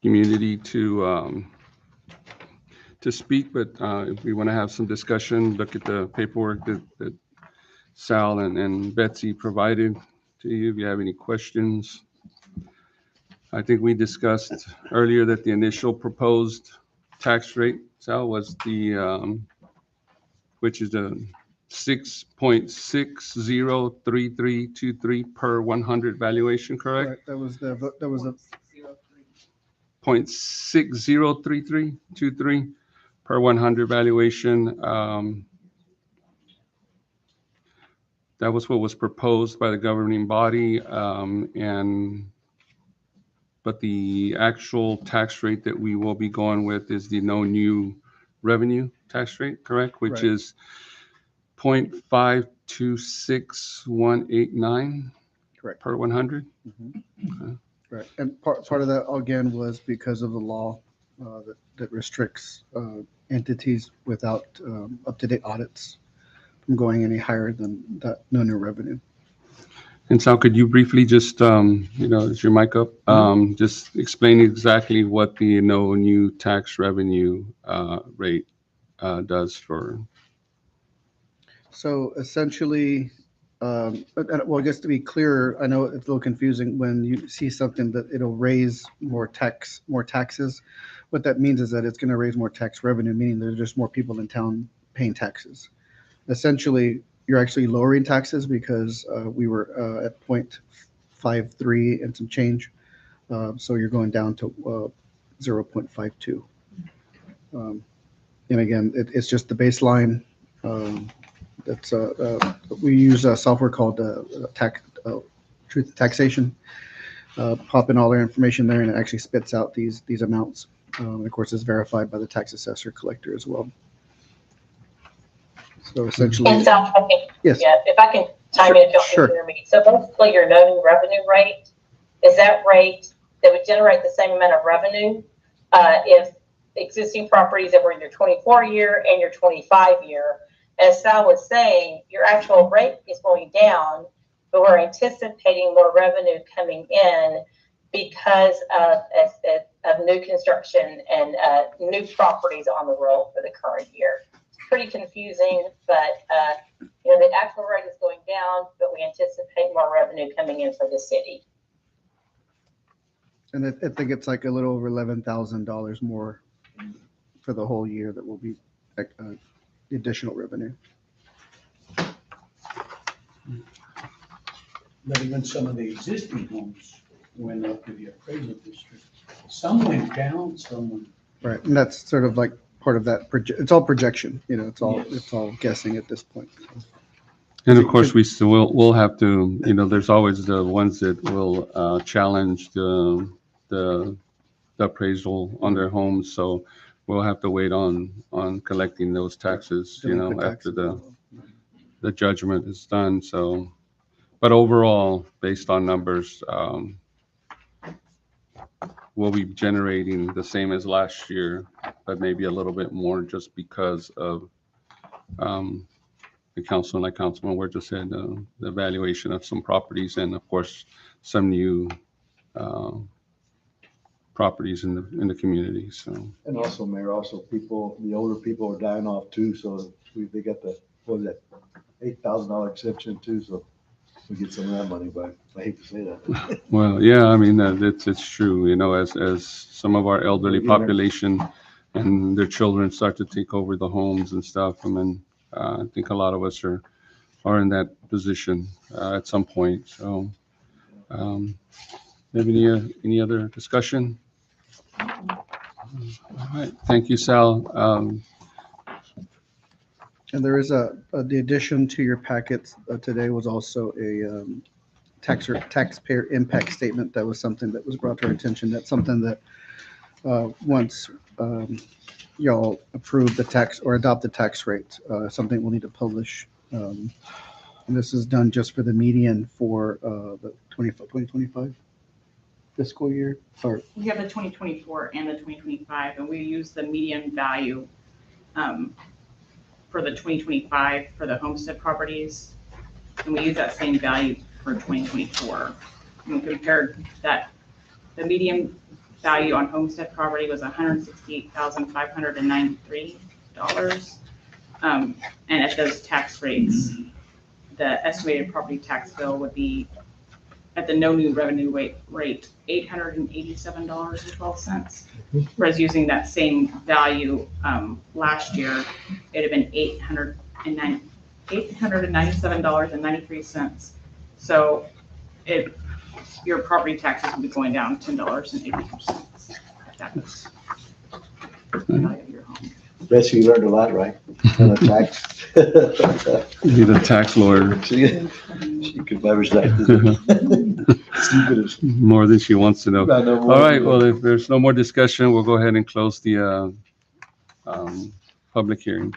community to speak, but if we want to have some discussion, look at the paperwork that Sal and Betsy provided to you. If you have any questions, I think we discussed earlier that the initial proposed tax rate, Sal, was which is the 6.603323 per 100 valuation, correct? Right, that was the Point 603323 per 100 valuation. That was what was proposed by the governing body, but the actual tax rate that we will be going with is the no new revenue tax rate, correct? Which Right. is 0.526189 correct. per 100. Right, and part of that again was because of the law that restricts entities without up-to-date audits from going any higher than that no new revenue. And Sal, could you briefly just, is your mic up? Just explain exactly what the no new tax revenue rate does for. So essentially, well, I guess to be clearer, I know it's a little confusing when you see something that it'll raise more taxes. What that means is that it's going to raise more tax revenue, meaning there's just more people in town paying taxes. Essentially, you're actually lowering taxes because we were at 0.53 and some change. So you're going down to 0.52. And again, it's just the baseline. That's we use a software called Truth Taxation. Pop in all their information there, and it actually spits out these amounts. Of course, it's verified by the tax assessor collector as well. So essentially, And so, okay, yes. yeah, if I can chime in if y'all Sure. can hear me. So basically, your no new revenue rate is that rate that would generate the same amount of revenue if existing properties that were in your 24 year and your 25 year. As Sal was saying, your actual rate is going down, but we're anticipating more revenue coming in because of new construction and new properties on the roll for the current year. It's pretty confusing, but the actual rate is going down, but we anticipate more revenue coming in for the city. And I think it's like a little over $11,000 more for the whole year that will be additional revenue. But even some of the existing homes went up to the appraisal district. Some went down, some went. Right, and that's sort of like part of that. It's all projection, it's all Yes. it's all guessing at this point. And of course, we'll have to, there's always the ones that will challenge the appraisal on their homes. So we'll have to wait on collecting those taxes, Delinquent after taxes. the judgment is done. So, but overall, based on numbers, we'll be generating the same as last year, but maybe a little bit more just because of the council, like Councilman Ward just said, the evaluation of some properties and of course some new properties in the community. So. And also, Mayor, the older people are dying off too, so they got $8,000 exemption too, so we get some of that money back. I hate to say that. Well, yeah, I mean, it's true, as some of our elderly population and their children start to take over the homes and stuff. I mean, I think a lot of us are in that position at some point. So, maybe any other discussion? All right, thank you, Sal. And there is the addition to your packets today was also a taxpayer impact statement. That was something that was brought to our attention. That's something that once y'all approve the tax or adopt the tax rate, something we'll need to publish. And this is done just for the median for the 2025 fiscal year. Or We have the 2024 and the 2025, and we use the median value for the 2025 for the homestead properties, and we use that same value for 2024. And we compared that, the median value on homestead property was $168,593. And at those tax rates, the estimated property tax bill would be, at the no new revenue rate, $887.12. Whereas using that same value last year, it'd have been $897.93. So your property taxes would be going down $10.80. That was the value of your home. Betsy, you learned a lot, right? On the tax. Need a tax lawyer, She could leverage that. Stupidest. more than she wants to know. I know more All right, than well, that. if there's no more discussion, we'll go ahead and close the public hearing.